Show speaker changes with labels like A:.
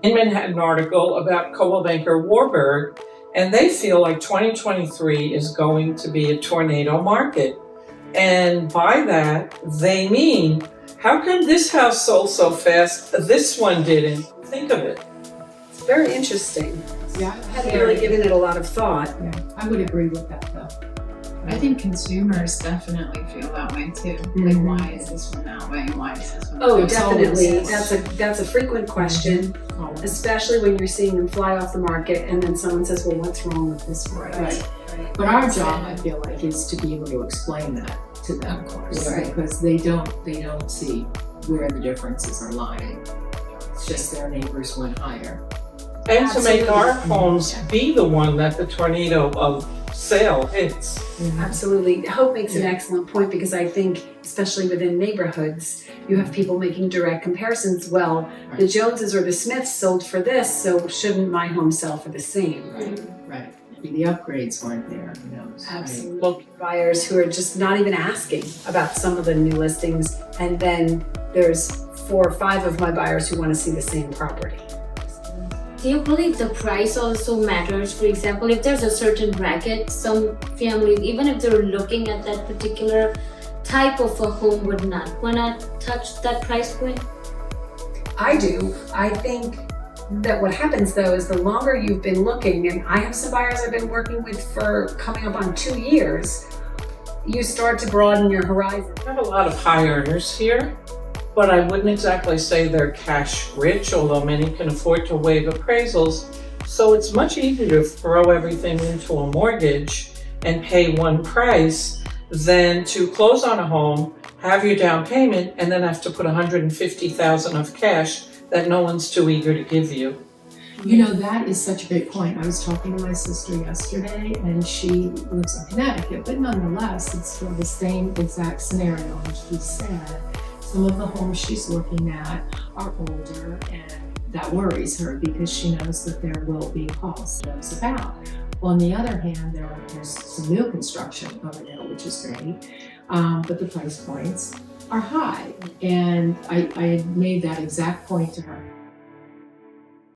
A: Inman had an article about Coldwell Banker Warburg, and they feel like 2023 is going to be a tornado market. And by that, they mean, how come this house sold so fast, this one didn't? Think of it.
B: It's very interesting.
C: Yeah,
B: I hadn't really given it a lot of thought.
C: yeah, I would agree with that though.
D: I think consumers definitely feel that way too. Like, why is this one that way? Why is this one?
B: Oh,
D: There's
B: definitely.
D: always-
B: That's a frequent question, especially when you're seeing them fly off the market and then someone says, well, what's wrong with this one?
C: Right. But our job, I feel like, is to be able to explain that to them,
D: Of course.
C: right? Because they don't see where the differences are lying. It's just their neighbors went higher.
A: And to make our
B: Absolutely.
A: homes be the one that the tornado of sale hits.
B: Absolutely. Hope makes an
C: Yeah.
B: excellent point because I think, especially within neighborhoods, you have people making direct comparisons. Well, the
C: Right.
B: Joneses or the Smiths sold for this, so shouldn't my home sell for the same?
C: Right. Maybe the upgrades weren't there, who knows? right?
B: Absolutely.
A: Well,
B: Buyers who are just not even asking about some of the new listings, and then there's 4 or 5 of my buyers who want to see the same property.
E: Do you believe the price also matters? For example, if there's a certain bracket, some families, even if they're looking at that particular type of a home, would not want to touch that price point?
B: I do. I think that what happens though is the longer you've been looking, and I have some buyers I've been working with for coming up on 2 years, you start to broaden your horizon.
A: we have a lot of high earners here, but I wouldn't exactly say they're cash rich, although many can afford to waive appraisals. So it's much easier to throw everything into a mortgage and pay one price than to close on a home, have your down payment, and then have to put $150,000 of cash that no one's too eager to give you.
C: You know, that is such a big point. I was talking to my sister yesterday, and she lives in Connecticut, but nonetheless, it's for the same exact scenario. And she said some of the homes she's looking at are older, and that worries her because she knows that there will be costs those about. On the other hand, there's some new construction coming in, which is great, but the price points are high. And I made that exact point to her.